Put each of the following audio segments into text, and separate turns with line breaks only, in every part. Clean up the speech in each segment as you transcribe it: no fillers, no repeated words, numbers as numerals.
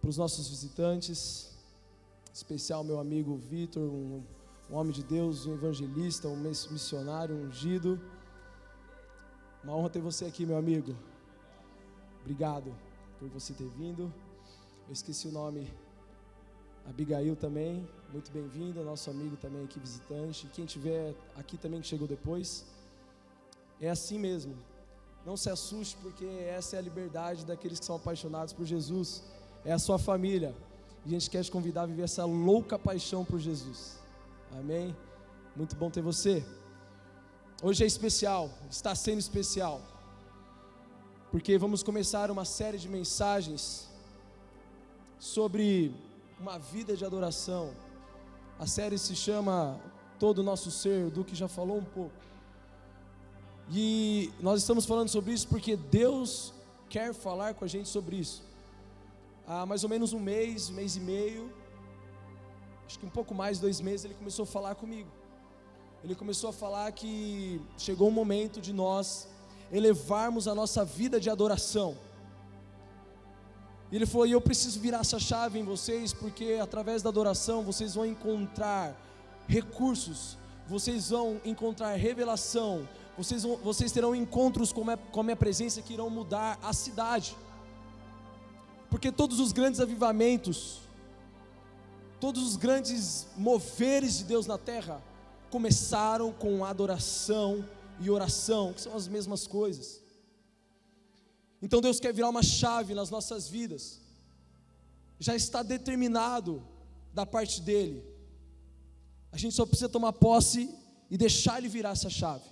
para os nossos visitantes, em especial meu amigo Vitor, um homem de Deus, um evangelista, um missionário, um ungido. Uma honra ter você aqui, meu amigo. Obrigado por você ter vindo. Eu esqueci o nome. Abigail também, muito bem-vinda, nosso amigo também aqui visitante. Quem estiver aqui também que chegou depois, é assim mesmo. Não se assuste, porque essa é a liberdade daqueles que são apaixonados por Jesus. É a sua família. E a gente quer te convidar a viver essa louca paixão por Jesus. Amém? Muito bom ter você. Hoje é especial, está sendo especial, porque vamos começar uma série de mensagens sobre uma vida de adoração. A série se chama Todo o Nosso Ser. O Duque já falou um pouco. E nós estamos falando sobre isso porque Deus quer falar com a gente sobre isso. Há mais ou menos um mês e meio, acho que um pouco mais de 2 meses, Ele começou a falar comigo. Ele começou a falar que chegou o momento de nós elevarmos a nossa vida de adoração. E Ele falou: e eu preciso virar essa chave em vocês, porque através da adoração vocês vão encontrar recursos, vocês vão encontrar revelação, vocês terão encontros com a minha presença que irão mudar a cidade. Porque todos os grandes avivamentos, todos os grandes moveres de Deus na terra começaram com adoração e oração, que são as mesmas coisas. Então Deus quer virar uma chave nas nossas vidas. Já está determinado da parte dEle. A gente só precisa tomar posse e deixar Ele virar essa chave.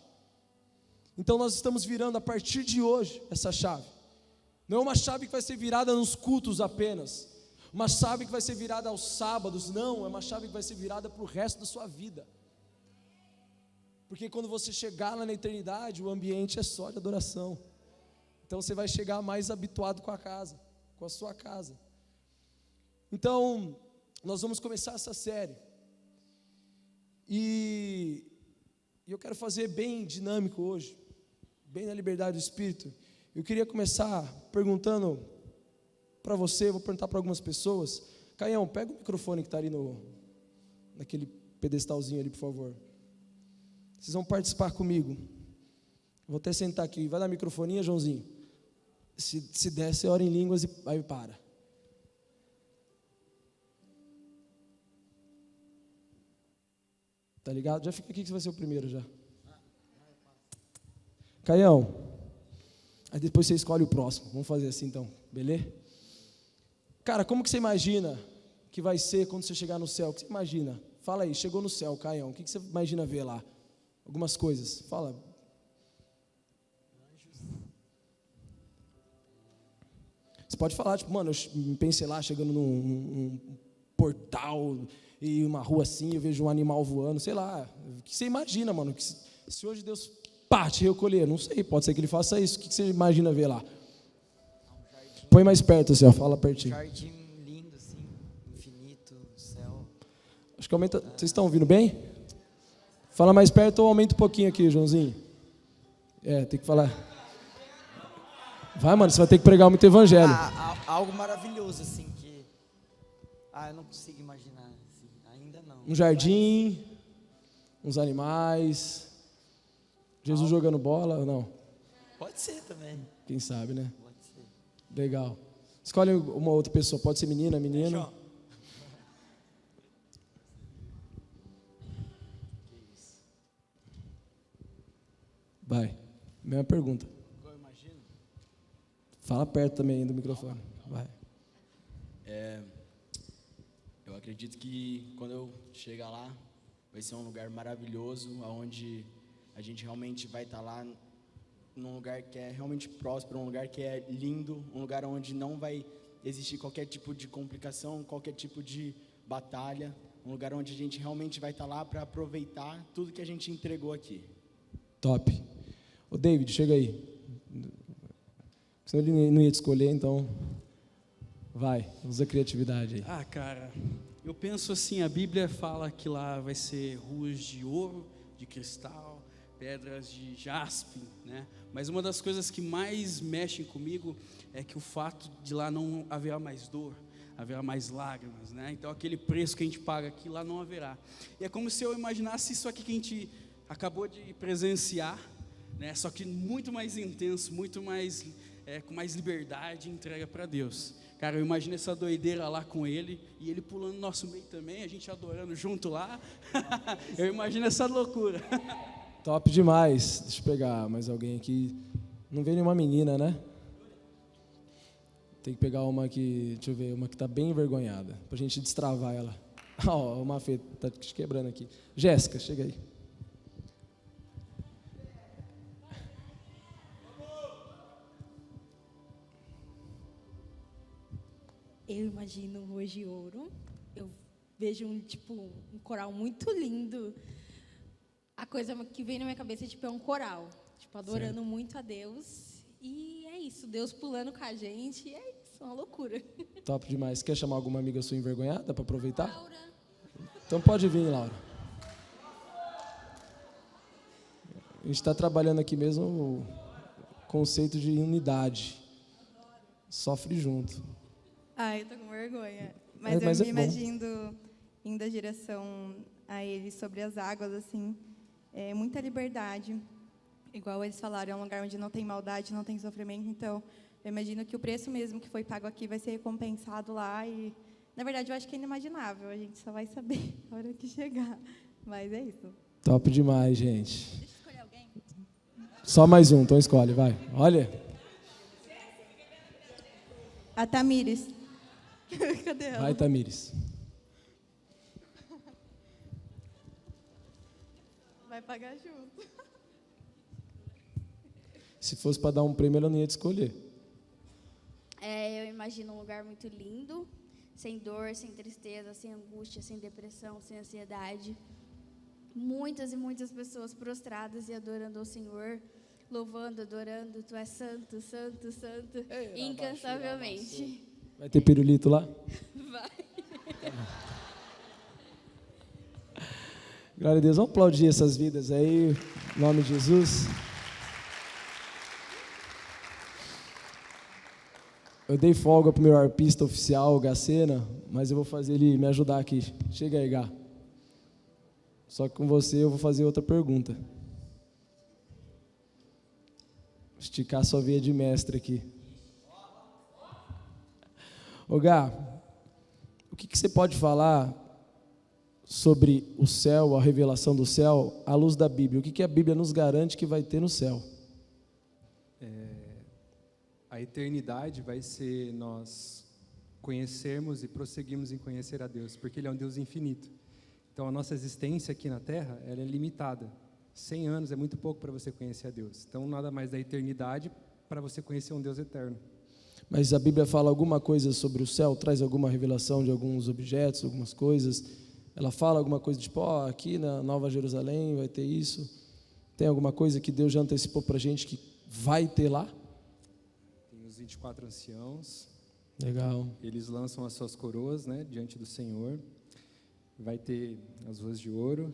Então nós estamos virando a partir de hoje essa chave. Não é uma chave que vai ser virada nos cultos apenas, uma chave que vai ser virada aos sábados. Não, é uma chave que vai ser virada para o resto da sua vida. Porque quando você chegar lá na eternidade, o ambiente é só de adoração. Então você vai chegar mais habituado com a casa, com a sua casa. Então, nós vamos começar essa série. E eu quero fazer bem dinâmico hoje, bem na liberdade do Espírito. Eu queria começar perguntando para você, vou perguntar para algumas pessoas. Caião, pega o microfone que está ali naquele pedestalzinho ali, por favor. Vocês vão participar comigo. Vou até sentar aqui. Vai dar microfonia, Joãozinho? Se der, você ora em línguas e aí para. Tá ligado? Já fica aqui que você vai ser o primeiro já. Caião, aí depois você escolhe o próximo. Vamos fazer assim então, beleza? Cara, como que você imagina que vai ser quando você chegar no céu? O que você imagina? Fala aí, chegou no céu, Caião. O que você imagina ver lá? Algumas coisas. Fala. Você pode falar, tipo, mano, eu pensei lá, chegando num portal e uma rua assim, eu vejo um animal voando, sei lá. O que você imagina, mano? Se hoje Deus, te recolher, não sei, pode ser que Ele faça isso. O que você imagina ver lá? Põe mais perto assim, ó, fala pertinho.
Jardim lindo assim, infinito, céu.
Acho que aumenta, vocês estão ouvindo bem? Fala mais perto ou aumenta um pouquinho aqui, Joãozinho. Tem que falar. Vai, mano, você vai ter que pregar muito evangelho.
Algo maravilhoso assim que eu não consigo imaginar assim, ainda não.
Um jardim, uns animais, Jesus jogando bola ou não?
Pode ser também.
Quem sabe, né?
Pode ser.
Legal. Escolhe uma outra pessoa, pode ser menina, menino. Vai, mesma pergunta.
Eu imagino.
Fala perto também do microfone. Vai.
Eu acredito que quando eu chegar lá, vai ser um lugar maravilhoso, onde a gente realmente vai estar lá num lugar que é realmente próspero, um lugar que é lindo, um lugar onde não vai existir qualquer tipo de complicação, qualquer tipo de batalha, um lugar onde a gente realmente vai estar lá para aproveitar tudo que a gente entregou aqui.
Top. Ô David, chega aí. Senão ele não ia te escolher, então vai, usa a criatividade aí.
Cara, eu penso assim, a Bíblia fala que lá vai ser ruas de ouro, de cristal, pedras de jaspe, né? Mas uma das coisas que mais mexem comigo é que o fato de lá não haverá mais dor. haverá mais lágrimas, né? Então aquele preço que a gente paga aqui, lá não haverá. E é como se eu imaginasse isso aqui que a gente acabou de presenciar, né? Só que muito mais intenso, muito mais, com mais liberdade e entrega para Deus. Cara, eu imagino essa doideira lá com ele, e ele pulando no nosso meio também, a gente adorando junto lá. Eu imagino essa loucura.
Top demais. Deixa eu pegar mais alguém aqui. Não veio nenhuma menina, né? Tem que pegar uma que, deixa eu ver, uma que está bem envergonhada, pra gente destravar ela. Ó, o Mafê tá te quebrando aqui. Jéssica, chega aí.
Eu imagino hoje ouro. Eu vejo um coral muito lindo. A coisa que vem na minha cabeça é um coral, adorando
certo.
muito a Deus. E é isso, Deus pulando com a gente. E é isso, uma loucura.
Top demais. Quer chamar alguma amiga sua envergonhada para aproveitar?
Laura.
Então pode vir, Laura. A gente está trabalhando aqui mesmo o conceito de unidade. Sofre junto.
Eu tô com vergonha. Mas
Mas
eu
é
me
bom.
imagino indo a direção a ele sobre as águas, assim. É muita liberdade. Igual eles falaram, é um lugar onde não tem maldade, não tem sofrimento. Então, eu imagino que o preço mesmo que foi pago aqui vai ser recompensado lá. E, na verdade, eu acho que é inimaginável. A gente só vai saber na hora que chegar. Mas é isso.
Top demais, gente.
Deixa eu escolher alguém.
Só mais um, então escolhe, vai. Olha.
A Tamires. Cadê ela?
Vai, Tamires.
Vai pagar junto.
Se fosse para dar um prêmio, ela não ia te escolher.
Eu imagino um lugar muito lindo, sem dor, sem tristeza, sem angústia, sem depressão, sem ansiedade. Muitas e muitas pessoas prostradas e adorando ao Senhor, louvando, adorando. Tu és santo, santo, santo, incansavelmente.
Vai ter pirulito lá?
Vai.
Glória a Deus. Vamos aplaudir essas vidas aí, em nome de Jesus. Eu dei folga para o meu arpista oficial, o Gacena, mas eu vou fazer ele me ajudar aqui. Chega aí, Gá. Só que com você eu vou fazer outra pergunta. Esticar sua veia de mestre aqui. Ô Gá, o que você pode falar sobre o céu, a revelação do céu, à luz da Bíblia? O que a Bíblia nos garante que vai ter no céu?
A eternidade vai ser nós conhecermos e prosseguirmos em conhecer a Deus, porque Ele é um Deus infinito. Então, a nossa existência aqui na Terra, ela é limitada. 100 anos é muito pouco para você conhecer a Deus. Então, nada mais da eternidade para você conhecer um Deus eterno.
Mas a Bíblia fala alguma coisa sobre o céu? Traz alguma revelação de alguns objetos, algumas coisas? Ela fala alguma coisa tipo, aqui na Nova Jerusalém vai ter isso? Tem alguma coisa que Deus já antecipou para a gente que vai ter lá?
Tem os 24 anciãos.
Legal.
Eles lançam as suas coroas, né, diante do Senhor. Vai ter as ruas de ouro.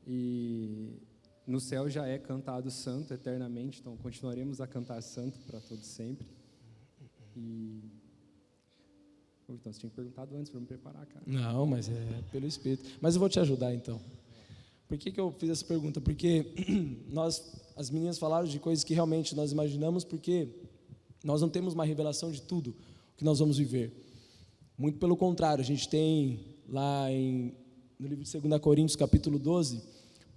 E no céu já é cantado santo eternamente, então continuaremos a cantar santo para todos sempre. Então, você tinha perguntado antes para me preparar, cara.
Não, mas é pelo Espírito. Mas eu vou te ajudar, então. Por que eu fiz essa pergunta? Porque as meninas falaram de coisas que realmente nós imaginamos, porque nós não temos uma revelação de tudo o que nós vamos viver. Muito pelo contrário, a gente tem lá no livro de 2 Coríntios, capítulo 12,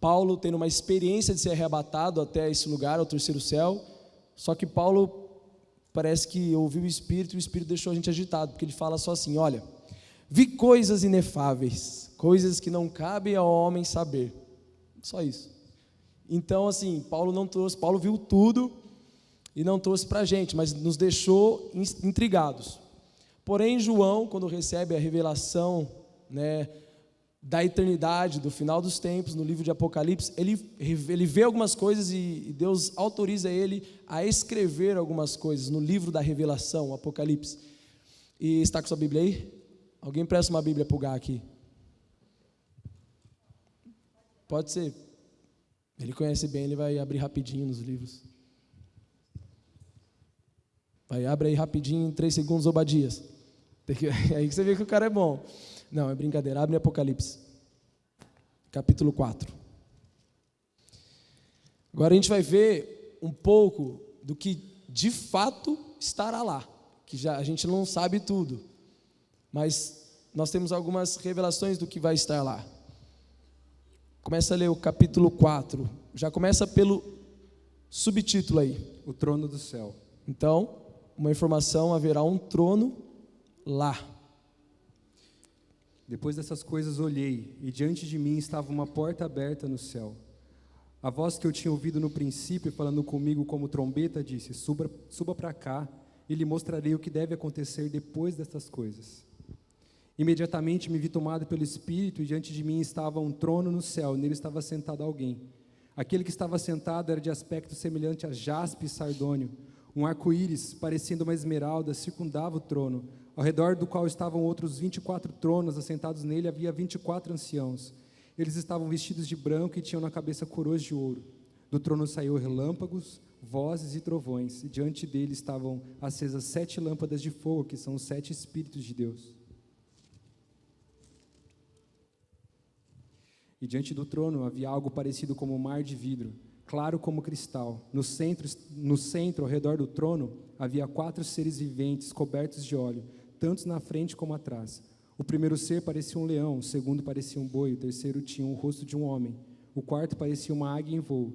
Paulo tendo uma experiência de ser arrebatado até esse lugar, ao terceiro céu, só que Paulo parece que ouviu o Espírito e o Espírito deixou a gente agitado, porque ele fala só assim, olha, vi coisas inefáveis, coisas que não cabem ao homem saber, só isso. Então assim, Paulo viu tudo e não trouxe para a gente, mas nos deixou intrigados. Porém, João, quando recebe a revelação, né, da eternidade, do final dos tempos, no livro de Apocalipse, ele vê algumas coisas e Deus autoriza ele a escrever algumas coisas no livro da revelação, Apocalipse. E está com sua Bíblia aí? Alguém presta uma Bíblia para o Gá aqui? Pode ser. Ele conhece bem, ele vai abrir rapidinho nos livros. Vai, abre aí rapidinho, em 3 segundos, Obadias. É aí que você vê que o cara é bom. Não, é brincadeira. Abre Apocalipse, capítulo 4. Agora a gente vai ver um pouco do que de fato estará lá, que já a gente não sabe tudo, mas nós temos algumas revelações do que vai estar lá. Começa a ler o capítulo 4, já começa pelo subtítulo aí.
O trono do céu.
Então, uma informação, haverá um trono lá.
Depois dessas coisas olhei, e diante de mim estava uma porta aberta no céu. A voz que eu tinha ouvido no princípio, falando comigo como trombeta, disse: suba para cá, e lhe mostrarei o que deve acontecer depois destas coisas. Imediatamente me vi tomado pelo Espírito, e diante de mim estava um trono no céu, e nele estava sentado alguém. Aquele que estava sentado era de aspecto semelhante a jaspe e sardônio. Um arco-íris, parecendo uma esmeralda, circundava o trono, ao redor do qual estavam outros 24 tronos, assentados nele havia 24 anciãos. Eles estavam vestidos de branco e tinham na cabeça coroas de ouro. Do trono saiu relâmpagos, vozes e trovões, e diante dele estavam acesas 7 lâmpadas de fogo, que são os 7 Espíritos de Deus. E diante do trono havia algo parecido como um mar de vidro, claro como cristal. No centro, ao redor do trono, havia 4 seres viventes, cobertos de óleo, tanto na frente como atrás. O primeiro ser parecia um leão, o segundo parecia um boi, o terceiro tinha o rosto de um homem, o quarto parecia uma águia em voo.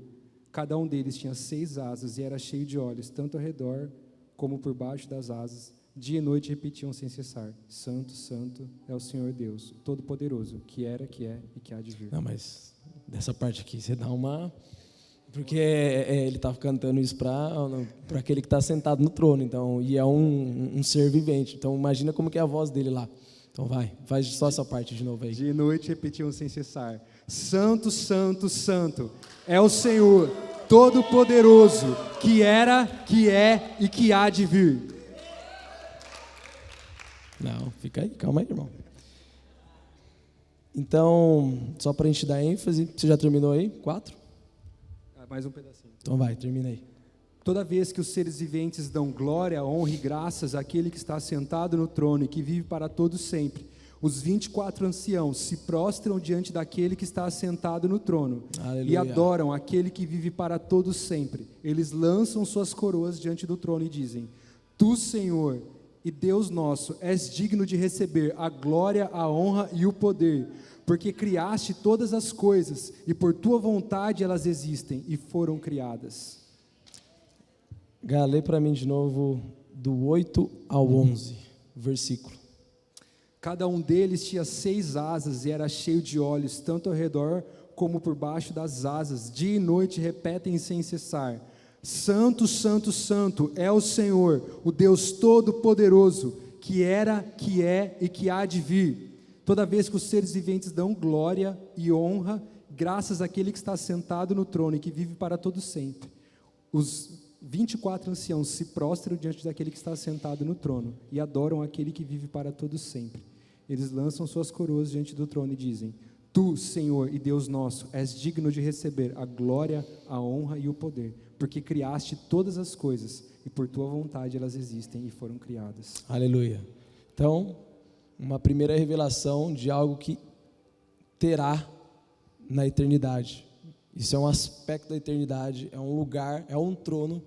Cada um deles tinha 6 asas e era cheio de olhos, tanto ao redor como por baixo das asas. Dia e noite repetiam sem cessar: Santo, Santo é o Senhor Deus, o Todo-Poderoso, que era, que é e que há de vir.
Não, mas dessa parte aqui você dá uma... Porque ele está cantando isso para aquele que está sentado no trono, então, e é um ser vivente. Então imagina como que é a voz dele lá. Então faz só essa parte de novo aí.
Dia e noite repetiam sem cessar: Santo, Santo, Santo é o Senhor Todo-Poderoso, que era, que é e que há de vir.
Não, fica aí, calma aí, irmão. Então, só para a gente dar ênfase, você já terminou aí? 4?
Mais um pedacinho.
Então termina aí.
Toda vez que os seres viventes dão glória, honra e graças àquele que está sentado no trono e que vive para todos sempre, os 24 anciãos se prostram diante daquele que está assentado no trono. Aleluia. E adoram aquele que vive para todos sempre. Eles lançam suas coroas diante do trono e dizem: Tu, Senhor e Deus nosso, és digno de receber a glória, a honra e o poder, porque criaste todas as coisas, e por tua vontade elas existem e foram criadas.
Gá, lê para mim de novo do 8 ao 11, versículo.
Cada um deles tinha 6 asas e era cheio de olhos, tanto ao redor como por baixo das asas. Dia e noite repetem sem cessar: Santo, Santo, Santo é o Senhor, o Deus Todo-Poderoso, que era, que é e que há de vir. Toda vez que os seres viventes dão glória e honra, graças àquele que está sentado no trono e que vive para todo sempre, os 24 anciãos se prostram diante daquele que está sentado no trono e adoram aquele que vive para todo sempre. Eles lançam suas coroas diante do trono e dizem: Tu, Senhor e Deus nosso, és digno de receber a glória, a honra e o poder, porque criaste todas as coisas e por tua vontade elas existem e foram criadas.
Aleluia. Então, uma primeira revelação de algo que terá na eternidade. Isso é um aspecto da eternidade, é um lugar, é um trono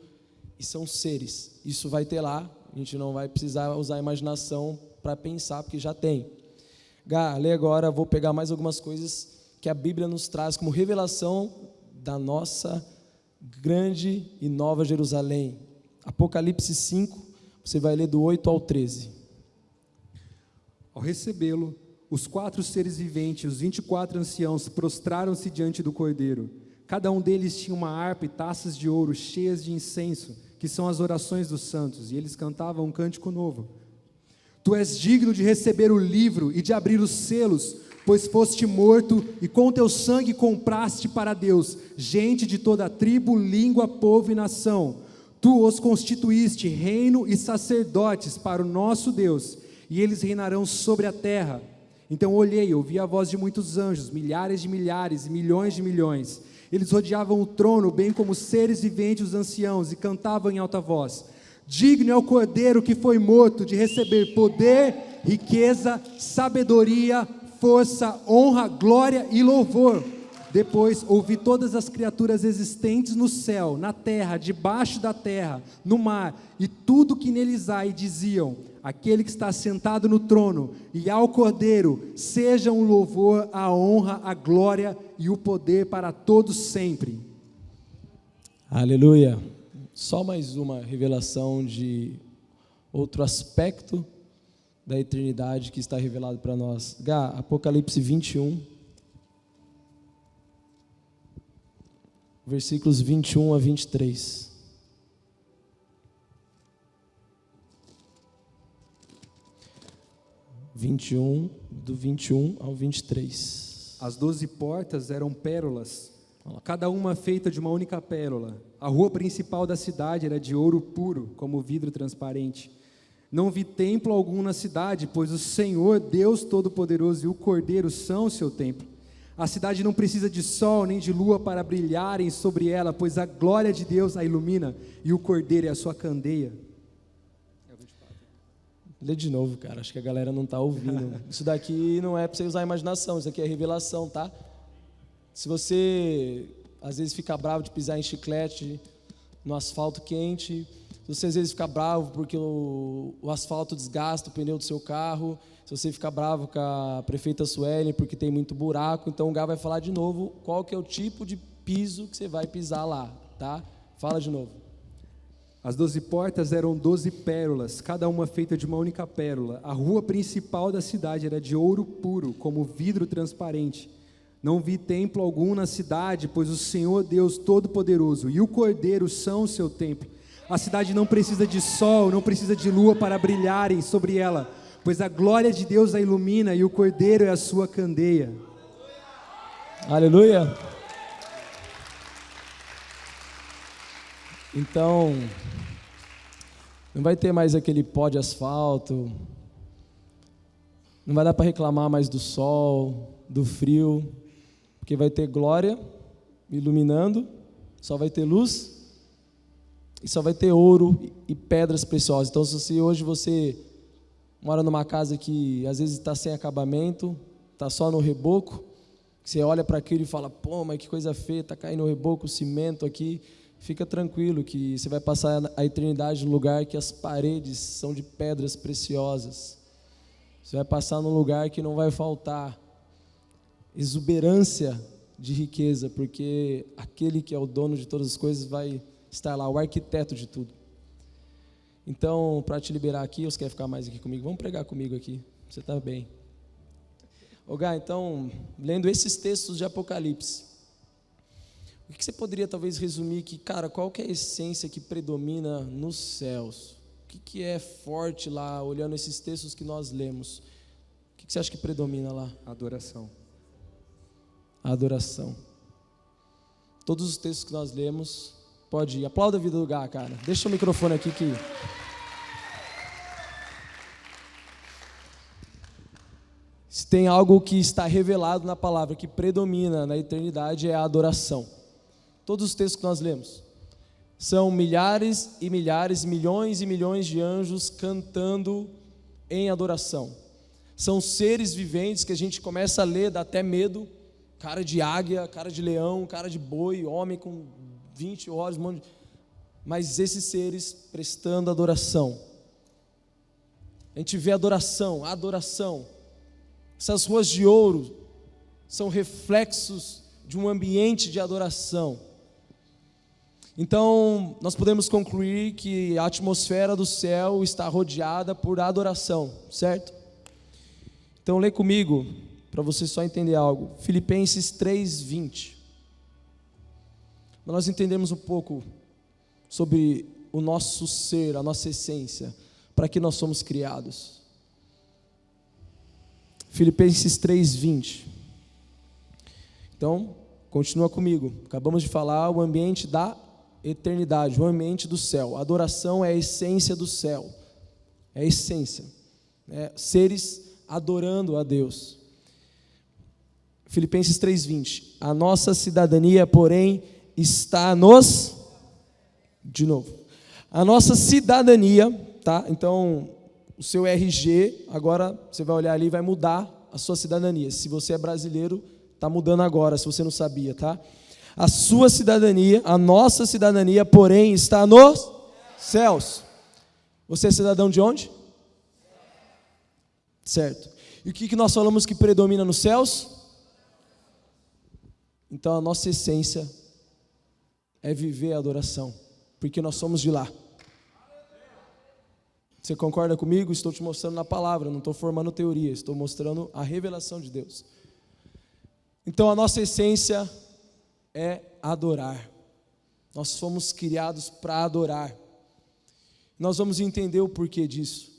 e são seres. Isso vai ter lá, a gente não vai precisar usar a imaginação para pensar, porque já tem. Gá, lê agora, vou pegar mais algumas coisas que a Bíblia nos traz como revelação da nossa grande e nova Jerusalém. Apocalipse 5, você vai ler do 8 ao 13.
Ao recebê-lo, os 4 seres viventes, os 24 anciãos, prostraram-se diante do Cordeiro. Cada um deles tinha uma harpa e taças de ouro cheias de incenso, que são as orações dos santos, e eles cantavam um cântico novo. Tu és digno de receber o livro e de abrir os selos, pois foste morto e com teu sangue compraste para Deus gente de toda tribo, língua, povo e nação. Tu os constituíste reino e sacerdotes para o nosso Deus, e eles reinarão sobre a terra. Então olhei, ouvi a voz de muitos anjos, milhares de milhares e milhões de milhões. Eles rodeavam o trono, bem como os seres viventes, os anciãos, e cantavam em alta voz: Digno é o Cordeiro que foi morto de receber poder, riqueza, sabedoria, força, honra, glória e louvor. Depois ouvi todas as criaturas existentes no céu, na terra, debaixo da terra, no mar, e tudo que neles há, e diziam: aquele que está sentado no trono e ao Cordeiro, seja o louvor, a honra, a glória e o poder para todos sempre.
Aleluia. Só mais uma revelação de outro aspecto da eternidade que está revelado para nós. Apocalipse 21, versículos 21 a 23. Do 21 ao 23.
As 12 portas eram pérolas, cada uma feita de uma única pérola. A rua principal da cidade era de ouro puro, como vidro transparente. Não vi templo algum na cidade, pois o Senhor, Deus Todo-Poderoso e o Cordeiro são o seu templo. A cidade não precisa de sol nem de lua para brilharem sobre ela, pois a glória de Deus a ilumina e o Cordeiro é a sua candeia.
Lê de novo, cara, acho que a galera não está ouvindo. Isso daqui não é para você usar a imaginação, isso aqui é revelação, tá? Se você às vezes fica bravo de pisar em chiclete no asfalto quente, se você às vezes fica bravo porque o asfalto desgasta o pneu do seu carro, se você fica bravo com a prefeita Suelen porque tem muito buraco, então o Gá vai falar de novo qual que é o tipo de piso que você vai pisar lá, tá? Fala de novo.
As 12 portas eram 12 pérolas, cada uma feita de uma única pérola. A rua principal da cidade era de ouro puro, como vidro transparente. Não vi templo algum na cidade, pois o Senhor Deus Todo-Poderoso e o Cordeiro são o seu templo. A cidade não precisa de sol, não precisa de lua para brilharem sobre ela, pois a glória de Deus a ilumina e o Cordeiro é a sua candeia.
Aleluia. Então, não vai ter mais aquele pó de asfalto, não vai dar para reclamar mais do sol, do frio, porque vai ter glória iluminando, só vai ter luz e só vai ter ouro e pedras preciosas. Então, se hoje você mora numa casa que às vezes está sem acabamento, está só no reboco, você olha para aquilo e fala: pô, mas que coisa feia, está caindo o reboco, o cimento aqui. Fica tranquilo que você vai passar a eternidade num lugar que as paredes são de pedras preciosas. Você vai passar num lugar que não vai faltar exuberância de riqueza, porque aquele que é o dono de todas as coisas vai estar lá, o arquiteto de tudo. Então, para te liberar aqui, ou você quer ficar mais aqui comigo? Vamos pregar comigo aqui, você está bem. Ô Gá, então, lendo esses textos de Apocalipse, o que você poderia talvez resumir que, cara, qual que é a essência que predomina nos céus? O que é forte lá, olhando esses textos que nós lemos? O que você acha que predomina lá?
Adoração.
A adoração. Todos os textos que nós lemos, pode ir. Aplauda a vida do Gá, cara. Deixa o microfone aqui que... Se tem algo que está revelado na palavra, que predomina na eternidade, é a adoração. Todos os textos que nós lemos são milhares e milhares, milhões e milhões de anjos cantando em adoração. São seres viventes que a gente começa a ler, dá até medo, cara de águia, cara de leão, cara de boi, homem com 20 olhos, mas esses seres prestando adoração. A gente vê adoração. Essas ruas de ouro são reflexos de um ambiente de adoração. Então, nós podemos concluir que a atmosfera do céu está rodeada por adoração, certo? Então, lê comigo, para você só entender algo. Filipenses 3:20. Para nós entendermos um pouco sobre o nosso ser, a nossa essência, para que nós somos criados. Filipenses 3:20. Então, continua comigo. Acabamos de falar o ambiente da eternidade, o ambiente do céu. A adoração é a essência do céu. É a essência. Seres adorando a Deus. Filipenses 3:20. A nossa cidadania, porém, está nos... De novo. A nossa cidadania, tá? Então, o seu RG, agora você vai olhar ali e vai mudar a sua cidadania. Se você é brasileiro, está mudando agora, se você não sabia, tá? A sua cidadania, a nossa cidadania, porém, está nos céus. Você é cidadão de onde? Certo. E o que nós falamos que predomina nos céus? Então, a nossa essência é viver a adoração, porque nós somos de lá. Você concorda comigo? Estou te mostrando na palavra, não estou formando teoria, estou mostrando a revelação de Deus. Então a nossa essência é adorar. Nós fomos criados para adorar. Nós vamos entender o porquê disso.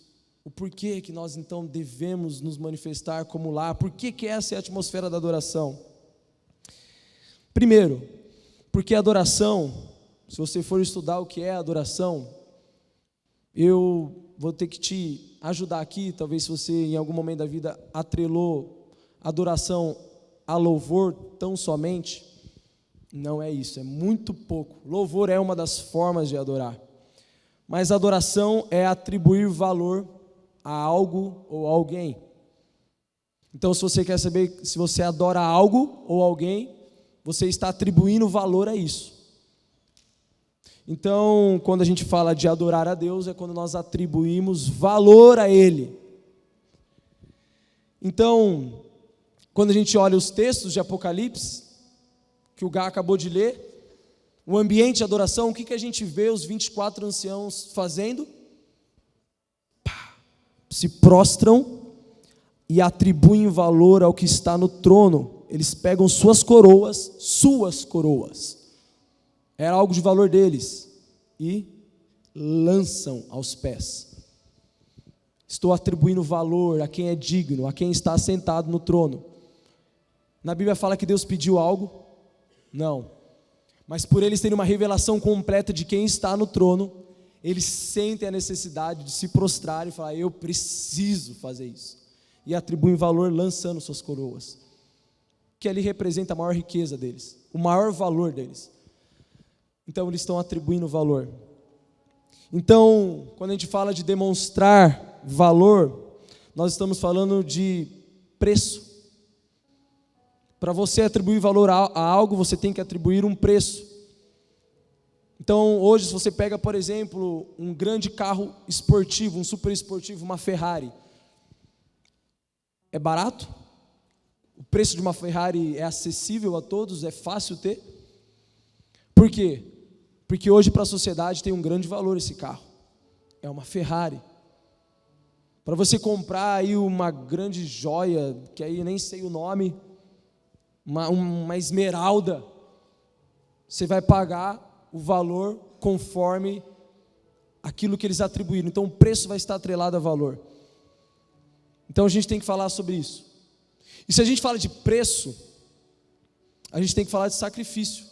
O porquê que nós então devemos nos manifestar como lá. Por que essa é a atmosfera da adoração? Primeiro, porque a adoração, se você for estudar o que é adoração, eu vou ter que te ajudar aqui, talvez se você em algum momento da vida atrelou adoração a louvor tão somente, não é isso, é muito pouco. Louvor é uma das formas de adorar, mas adoração é atribuir valor a algo ou a alguém. Então, se você quer saber se você adora algo ou alguém, você está atribuindo valor a isso. Então, quando a gente fala de adorar a Deus, é quando nós atribuímos valor a Ele. Então, quando a gente olha os textos de Apocalipse, que o Gá acabou de ler, o ambiente de adoração, o que a gente vê os 24 anciãos fazendo? Se prostram e atribuem valor ao que está no trono. Eles pegam suas coroas, era algo de valor deles, e lançam aos pés. Estou atribuindo valor a quem é digno, a quem está sentado no trono. Na Bíblia fala que Deus pediu algo? Não. Mas por eles terem uma revelação completa de quem está no trono, eles sentem a necessidade de se prostrar e falar: eu preciso fazer isso. E atribuem valor lançando suas coroas, que ali representa a maior riqueza deles, o maior valor deles. Então eles estão atribuindo valor. Então, quando a gente fala de demonstrar valor, nós estamos falando de preço. Para você atribuir valor a algo, você tem que atribuir um preço. Então, hoje, se você pega, por exemplo, um grande carro esportivo, um super esportivo, uma Ferrari, é barato? O preço de uma Ferrari é acessível a todos? É fácil ter? Por quê? Porque hoje para a sociedade tem um grande valor esse carro. É uma Ferrari. Para você comprar aí uma grande joia, que aí nem sei o nome, uma esmeralda, você vai pagar o valor conforme aquilo que eles atribuíram. Então o preço vai estar atrelado a valor. Então a gente tem que falar sobre isso. E se a gente fala de preço, a gente tem que falar de sacrifício.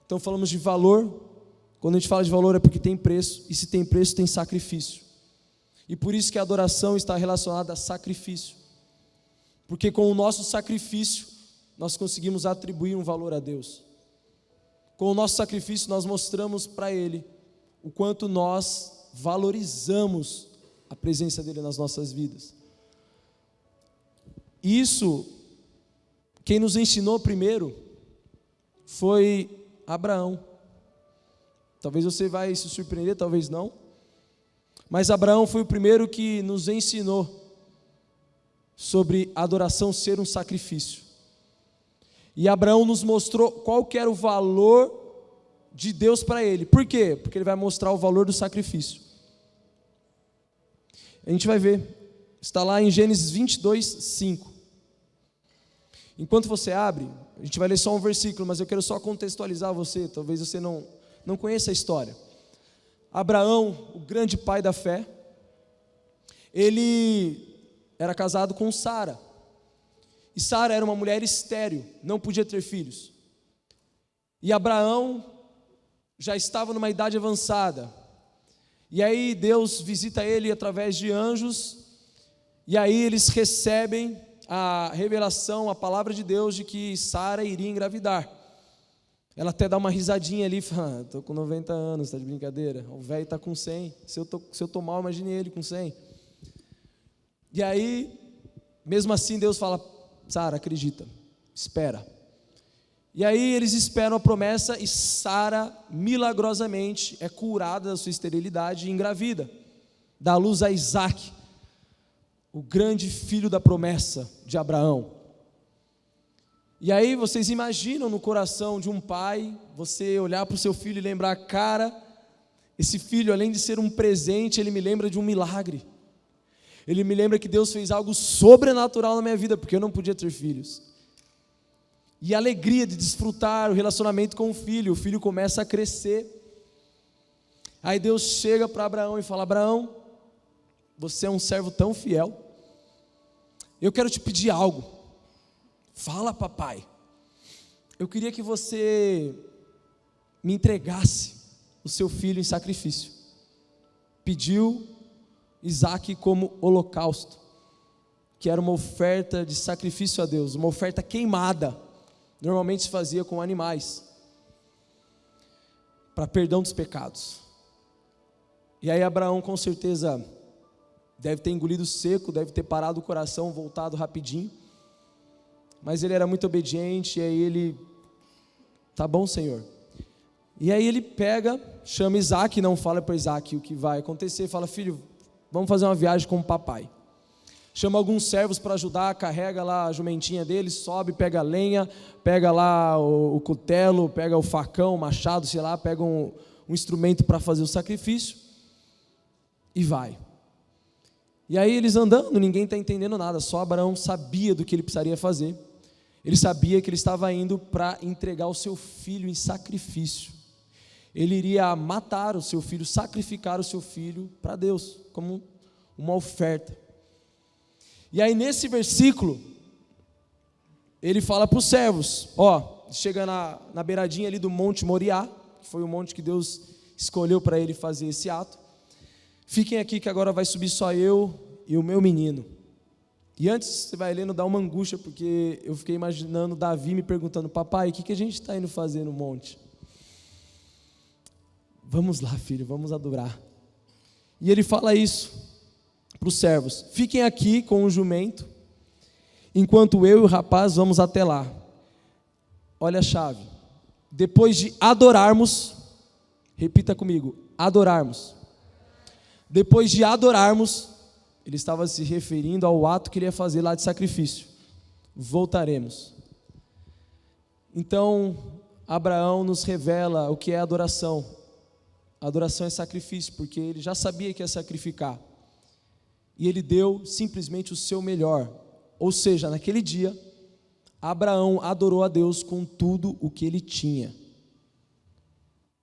Então falamos de valor. Quando a gente fala de valor é porque tem preço, e se tem preço tem sacrifício. E por isso que a adoração está relacionada a sacrifício. Porque com o nosso sacrifício nós conseguimos atribuir um valor a Deus. Com o nosso sacrifício nós mostramos para Ele o quanto nós valorizamos a presença dEle nas nossas vidas. Isso, quem nos ensinou primeiro foi Abraão. Talvez você vai se surpreender, talvez não. Mas Abraão foi o primeiro que nos ensinou sobre a adoração ser um sacrifício. E Abraão nos mostrou qual que era o valor de Deus para ele. Por quê? Porque ele vai mostrar o valor do sacrifício. A gente vai ver. Está lá em Gênesis 22, 5. Enquanto você abre, a gente vai ler só um versículo, mas eu quero só contextualizar você, talvez você não conheça a história. Abraão, o grande pai da fé, ele era casado com Sara. E Sara era uma mulher estéril, não podia ter filhos. E Abraão já estava numa idade avançada. E aí Deus visita ele através de anjos, e aí eles recebem a revelação, a palavra de Deus de que Sara iria engravidar. Ela até dá uma risadinha ali, fala, tô com 90 anos, tá de brincadeira? O velho tá com 100, se eu tô mal, imagine ele com 100. E aí, mesmo assim, Deus fala, Sara, acredita, espera. E aí eles esperam a promessa e Sara, milagrosamente, é curada da sua esterilidade e engravida, dá luz a Isaac, o grande filho da promessa de Abraão. E aí vocês imaginam no coração de um pai, você olhar para o seu filho e lembrar, cara, esse filho, além de ser um presente, ele me lembra de um milagre. Ele me lembra que Deus fez algo sobrenatural na minha vida, porque eu não podia ter filhos. E a alegria de desfrutar o relacionamento com o filho começa a crescer. Aí Deus chega para Abraão e fala, Abraão, você é um servo tão fiel, eu quero te pedir algo. Fala, papai, eu queria que você me entregasse o seu filho em sacrifício. Pediu Isaac como holocausto, que era uma oferta de sacrifício a Deus, uma oferta queimada, normalmente se fazia com animais, para perdão dos pecados. E aí Abraão com certeza deve ter engolido seco, deve ter parado o coração, voltado rapidinho, mas ele era muito obediente, e aí ele, tá bom, Senhor. E aí ele pega, chama Isaac, não fala para Isaac o que vai acontecer, fala, filho, vamos fazer uma viagem com o papai. Chama alguns servos para ajudar, carrega lá a jumentinha dele, sobe, pega a lenha, pega lá o cutelo, pega o facão, o machado, sei lá, pega um instrumento para fazer o sacrifício e vai. E aí eles andando, ninguém está entendendo nada, só Abraão sabia do que ele precisaria fazer. Ele sabia que ele estava indo para entregar o seu filho em sacrifício. Ele iria matar o seu filho, sacrificar o seu filho para Deus, como uma oferta. E aí nesse versículo, ele fala para os servos, chega na beiradinha ali do Monte Moriá, que foi o monte que Deus escolheu para ele fazer esse ato. Fiquem aqui que agora vai subir só eu e o meu menino. E antes você vai lendo, dá uma angústia, porque eu fiquei imaginando Davi me perguntando, papai, o que a gente está indo fazer no monte? Vamos lá, filho, vamos adorar. E ele fala isso para os servos, fiquem aqui com o jumento, enquanto eu e o rapaz vamos até lá. Olha a chave, depois de adorarmos, repita comigo, adorarmos. Depois de adorarmos, ele estava se referindo ao ato que ele ia fazer lá de sacrifício. Voltaremos. Então, Abraão nos revela o que é adoração. Adoração é sacrifício, porque ele já sabia que ia sacrificar. E ele deu simplesmente o seu melhor. Ou seja, naquele dia, Abraão adorou a Deus com tudo o que ele tinha.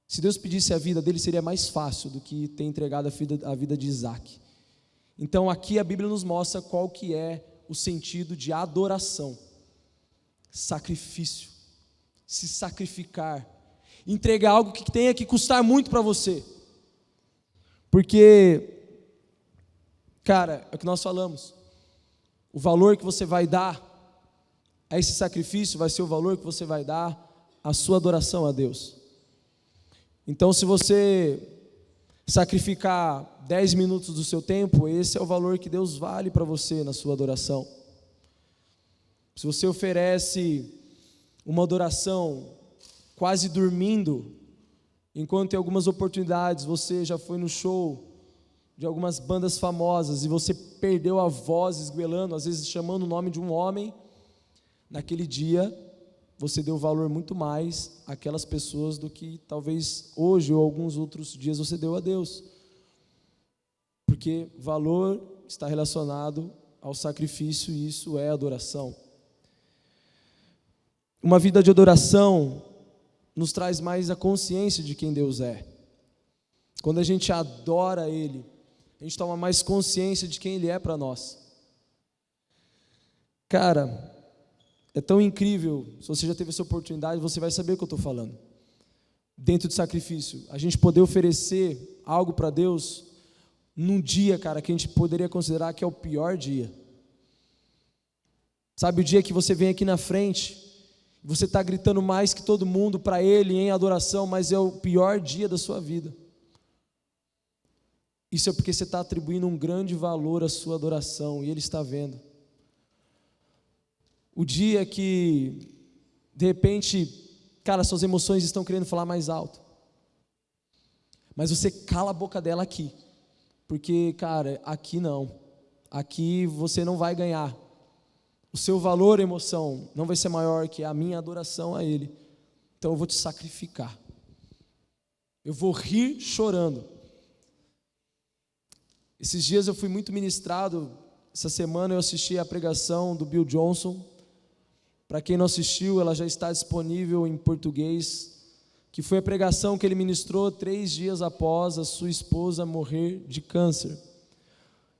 Se Deus pedisse a vida dele, seria mais fácil do que ter entregado a vida de Isaac. Então aqui a Bíblia nos mostra qual que é o sentido de adoração. Sacrifício. Se sacrificar. Entregar algo que tenha que custar muito para você. Porque, cara, é o que nós falamos. O valor que você vai dar a esse sacrifício vai ser o valor que você vai dar à sua adoração a Deus. Então, se você sacrificar 10 minutos do seu tempo, esse é o valor que Deus vale para você na sua adoração. Se você oferece uma adoração quase dormindo, enquanto em algumas oportunidades você já foi no show de algumas bandas famosas e você perdeu a voz esguelando, às vezes chamando o nome de um homem, naquele dia você deu valor muito mais àquelas pessoas do que talvez hoje ou alguns outros dias você deu a Deus. Porque valor está relacionado ao sacrifício e isso é adoração. Uma vida de adoração nos traz mais a consciência de quem Deus é. Quando a gente adora Ele, a gente toma mais consciência de quem Ele é para nós. Cara, é tão incrível, se você já teve essa oportunidade, você vai saber o que eu estou falando. Dentro do sacrifício, a gente poder oferecer algo para Deus num dia, cara, que a gente poderia considerar que é o pior dia. Sabe, o dia que você vem aqui na frente Você está gritando mais que todo mundo para Ele em adoração, mas é o pior dia da sua vida. Isso é porque você está atribuindo um grande valor à sua adoração e Ele está vendo. O dia que, de repente, cara, suas emoções estão querendo falar mais alto, mas você cala a boca dela aqui, porque, cara, aqui não, aqui você não vai ganhar. O seu valor, emoção, não vai ser maior que a minha adoração a Ele. Então eu vou te sacrificar. Eu vou rir chorando. Esses dias eu fui muito ministrado. Essa semana eu assisti a pregação do Bill Johnson. Para quem não assistiu, ela já está disponível em português. Que foi a pregação que ele ministrou 3 dias após a sua esposa morrer de câncer.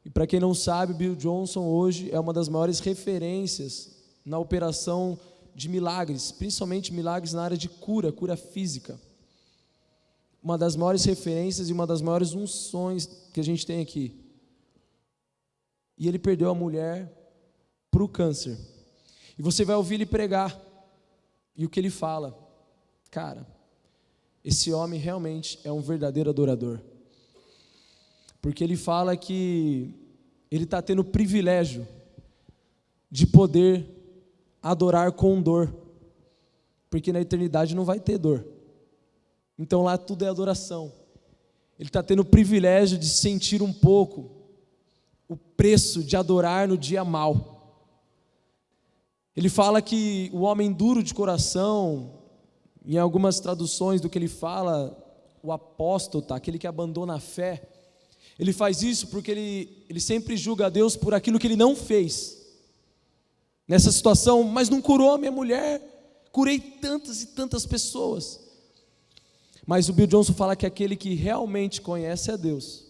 E para quem não sabe, Bill Johnson hoje é uma das maiores referências na operação de milagres, principalmente milagres na área de cura física. Uma das maiores referências e uma das maiores unções que a gente tem aqui. E ele perdeu a mulher para o câncer. E você vai ouvir ele pregar. E o que ele fala? Cara, esse homem realmente é um verdadeiro adorador. Porque ele fala que ele está tendo o privilégio de poder adorar com dor, porque na eternidade não vai ter dor, então lá tudo é adoração. Ele está tendo o privilégio de sentir um pouco o preço de adorar no dia mau. Ele fala que o homem duro de coração, em algumas traduções do que ele fala, o apóstata, aquele que abandona a fé, ele faz isso porque ele sempre julga a Deus por aquilo que ele não fez. Nessa situação, mas não curou a minha mulher, curei tantas e tantas pessoas. Mas o Bill Johnson fala que aquele que realmente conhece a Deus,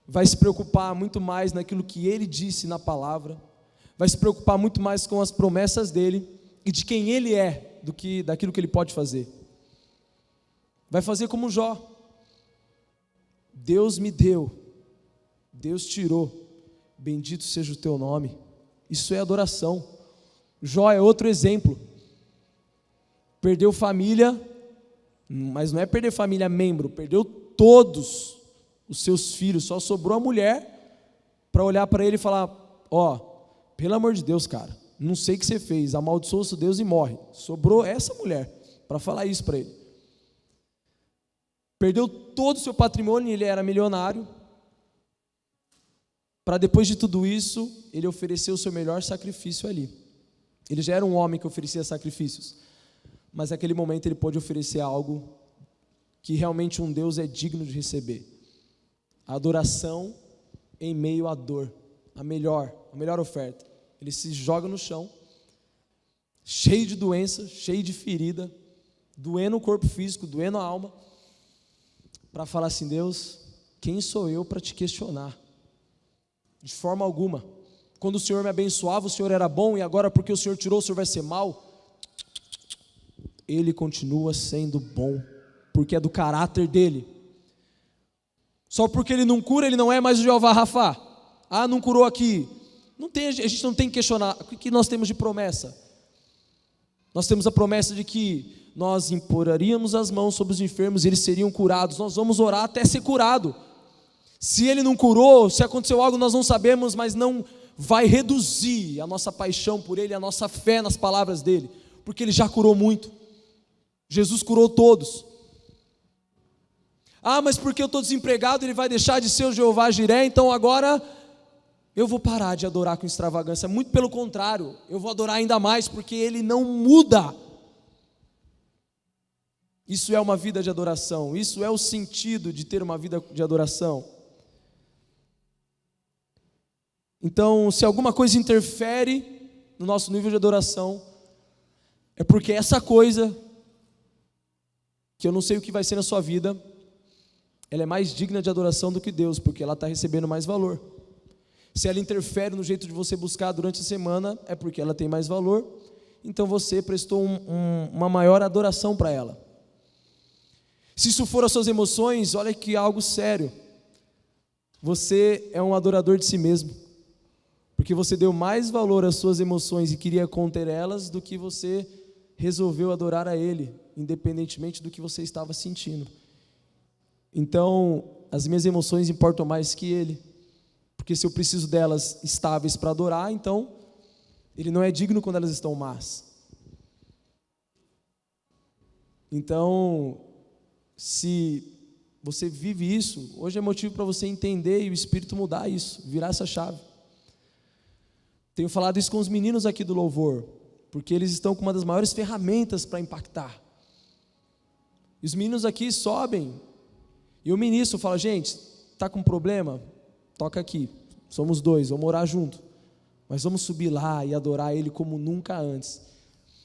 vai se preocupar muito mais naquilo que ele disse na palavra, vai se preocupar muito mais com as promessas dele e de quem ele é, do que daquilo que ele pode fazer. Vai fazer como Jó. Deus me deu, Deus tirou, bendito seja o teu nome. Isso é adoração. Jó é outro exemplo. Perdeu família, mas não é perder família membro, perdeu todos os seus filhos, só sobrou a mulher para olhar para ele e falar: ó, pelo amor de Deus, cara, não sei o que você fez, amaldiçoa-se Deus e morre. Sobrou essa mulher para falar isso para ele. Perdeu todo o seu patrimônio, ele era milionário, para depois de tudo isso, ele ofereceu o seu melhor sacrifício ali. Ele já era um homem que oferecia sacrifícios, mas naquele momento ele pôde oferecer algo que realmente um Deus é digno de receber. A adoração em meio à dor, a melhor oferta. Ele se joga no chão, cheio de doença, cheio de ferida, doendo o corpo físico, doendo a alma, para falar assim: Deus, quem sou eu para te questionar? De forma alguma. Quando o Senhor me abençoava, o Senhor era bom, e agora porque o Senhor tirou, o Senhor vai ser mal? Ele continua sendo bom, porque é do caráter dele. Só porque ele não cura, ele não é mais o Jeová Rafá. Ah, não curou aqui. Não tem, a gente não tem que questionar. O que nós temos de promessa? Nós temos a promessa de que nós imporaríamos as mãos sobre os enfermos e eles seriam curados. Nós vamos orar até ser curado. Se ele não curou, se aconteceu algo, nós não sabemos, mas não vai reduzir a nossa paixão por ele, a nossa fé nas palavras dele, porque ele já curou muito. Jesus curou todos. Ah, mas porque eu estou desempregado, ele vai deixar de ser o Jeová Jiré, então agora eu vou parar de adorar com extravagância. Muito pelo contrário, eu vou adorar ainda mais, porque ele não muda. Isso é uma vida de adoração, isso é o sentido de ter uma vida de adoração. Então, se alguma coisa interfere no nosso nível de adoração, é porque essa coisa, que eu não sei o que vai ser na sua vida, ela é mais digna de adoração do que Deus, porque ela está recebendo mais valor. Se ela interfere no jeito de você buscar durante a semana, é porque ela tem mais valor, então você prestou uma maior adoração para ela. Se isso for as suas emoções, olha que é algo sério. Você é um adorador de si mesmo, Porque você deu mais valor às suas emoções e queria conter elas do que você resolveu adorar a Ele, independentemente do que você estava sentindo. Então, as minhas emoções importam mais que Ele. Porque se eu preciso delas estáveis para adorar, então Ele não é digno quando elas estão más. Então, se você vive isso, hoje é motivo para você entender e o Espírito mudar isso, virar essa chave. Tenho falado isso com os meninos aqui do louvor, porque eles estão com uma das maiores ferramentas para impactar. E os meninos aqui sobem, e eu ministro, falo, gente, está com problema? Toca aqui, somos dois, vamos orar junto. Mas vamos subir lá e adorar Ele como nunca antes.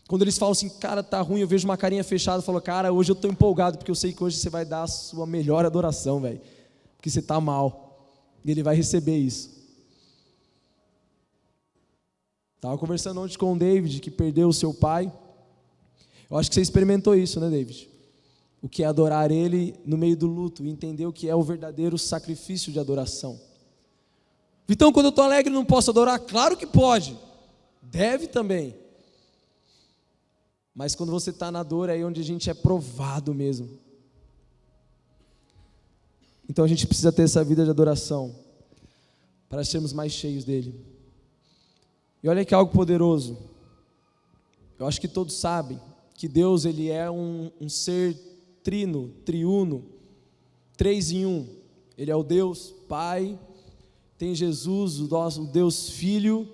Quando eles falam assim, cara, tá ruim, eu vejo uma carinha fechada, eu falo, cara, hoje eu estou empolgado, porque eu sei que hoje você vai dar a sua melhor adoração, velho. Porque você está mal. E Ele vai receber isso. Estava conversando ontem com o David, que perdeu o seu pai. Eu acho que você experimentou isso, né, David? O que é adorar Ele no meio do luto, entender o que é o verdadeiro sacrifício de adoração. Então, quando eu estou alegre, não posso adorar? Claro que pode. Deve também. Mas quando você está na dor, é aí onde a gente é provado mesmo. Então a gente precisa ter essa vida de adoração, para sermos mais cheios dEle. E olha que algo poderoso. Eu acho que todos sabem que Deus, Ele é um ser trino, triuno, 3 em 1. Ele é o Deus Pai, tem Jesus, o Deus Filho,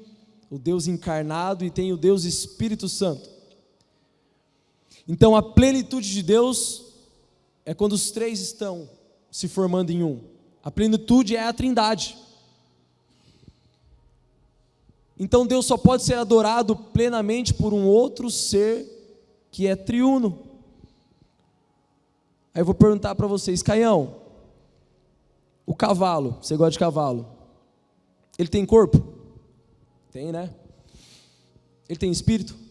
o Deus encarnado, e tem o Deus Espírito Santo. Então a plenitude de Deus é quando os 3 estão se formando em um. A plenitude é a Trindade. Então Deus só pode ser adorado plenamente por um outro ser que é triuno. Aí eu vou perguntar para vocês, Caião, o cavalo, você gosta de cavalo? Ele tem corpo? Tem, né? Ele tem espírito?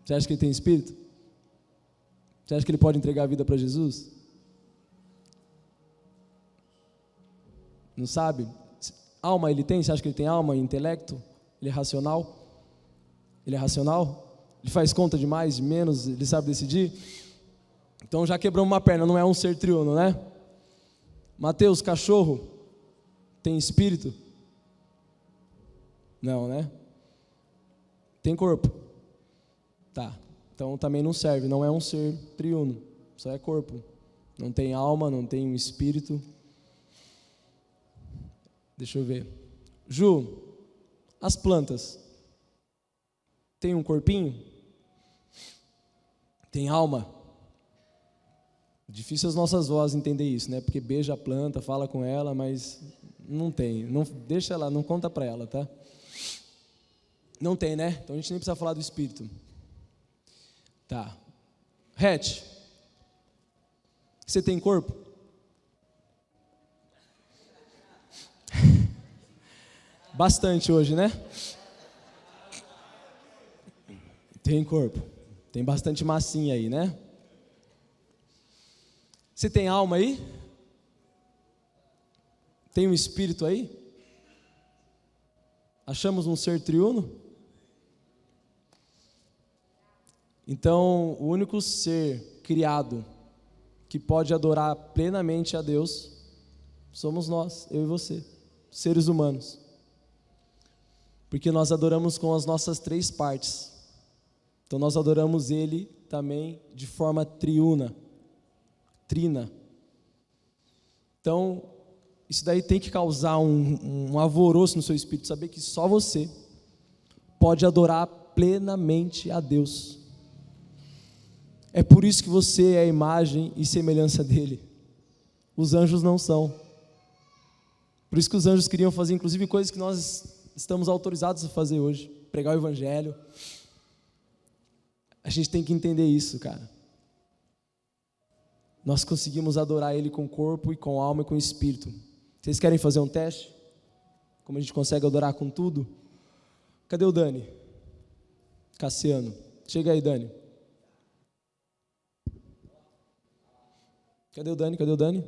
Você acha que ele tem espírito? Você acha que ele pode entregar a vida para Jesus? Não sabe? Alma ele tem? Você acha que ele tem alma e intelecto? Ele é racional? Ele é racional? Ele faz conta de mais, de menos? Ele sabe decidir? Então já quebramos uma perna, não é um ser triuno, né? Mateus, cachorro, tem espírito? Não, né? Tem corpo? Tá, então também não serve, não é um ser triuno, só é corpo. Não tem alma, não tem um espírito. Deixa eu ver. Ju, as plantas tem um corpinho? Tem alma? Difícil as nossas vozes entender isso, né? Porque beija a planta, fala com ela, mas não tem. Não, deixa ela, não conta para ela, tá? Não tem, né? Então a gente nem precisa falar do espírito. Tá. Hatch, você tem corpo? Bastante hoje, né? Tem corpo. Tem bastante massinha aí, né? Você tem alma aí? Tem um espírito aí? Achamos um ser triuno? Então, o único ser criado que pode adorar plenamente a Deus somos nós, eu e você, seres humanos. Porque nós adoramos com as nossas 3 partes. Então nós adoramos Ele também de forma triuna, trina. Então, isso daí tem que causar um alvoroço no seu espírito, saber que só você pode adorar plenamente a Deus. É por isso que você é a imagem e semelhança dEle. Os anjos não são. Por isso que os anjos queriam fazer, inclusive, coisas que nós estamos autorizados a fazer hoje. Pregar o Evangelho. A gente tem que entender isso, cara. Nós conseguimos adorar Ele com corpo e com alma e com espírito. Vocês querem fazer um teste? Como a gente consegue adorar com tudo? Cadê o Dani? Cassiano. Chega aí, Dani. Cadê o Dani?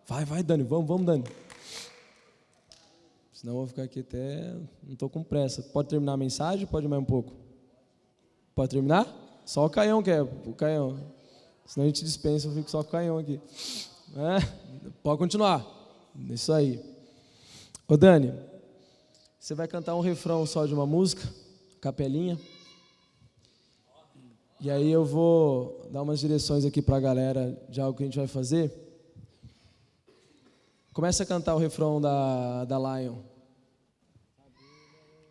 Vai, Dani. Vamos, Dani. Senão eu vou ficar aqui até... Não estou com pressa. Pode terminar a mensagem? Pode mais um pouco? Pode terminar? Só o Caião quer. O Caião. Senão a gente dispensa, eu fico só com o Caião aqui. Pode continuar. Isso aí. Ô Dani, você vai cantar um refrão só de uma música, capelinha. E aí eu vou dar umas direções aqui para a galera de algo que a gente vai fazer. Começa a cantar o refrão da Lion.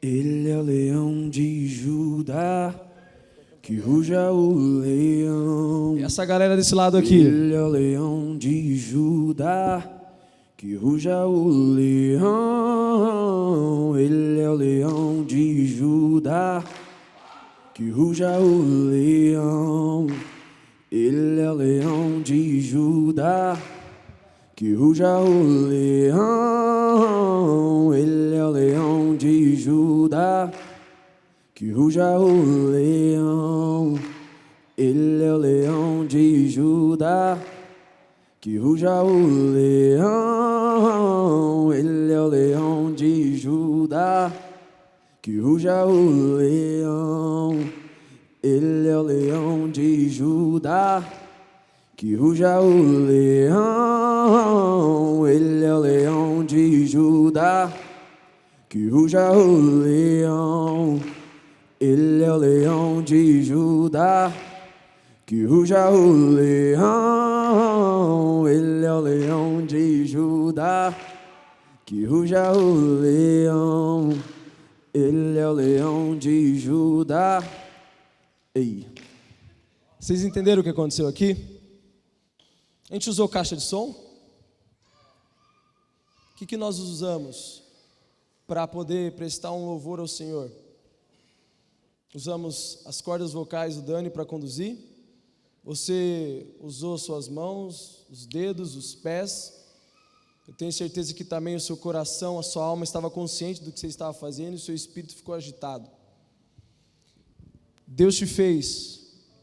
Ele é o leão de Judá, que ruja o leão.
E essa galera desse lado aqui.
Ele é o leão de Judá, que ruja o leão. Ele é o leão de Judá, que ruja o leão. Ele é o leão de Judá, que ruja o leão. Ele é o leão de Judá, que ruja o leão. Ele é o leão de Judá, que ruja o leão. Ele é o leão de Judá, que ruja o leão. Ele é o leão de Judá, que ruja o leão. Ele é o leão de Judá, que ruja o leão. Ele é o leão de Judá, que ruja o leão. Ele é o leão de Judá, que ruja o leão. Ele é o leão de Judá. Ei.
Vocês entenderam o que aconteceu aqui? A gente usou caixa de som? O que nós usamos para poder prestar um louvor ao Senhor? Usamos as cordas vocais do Dani para conduzir? Você usou suas mãos, os dedos, os pés? Eu tenho certeza que também o seu coração, a sua alma estava consciente do que você estava fazendo e o seu espírito ficou agitado. Deus te fez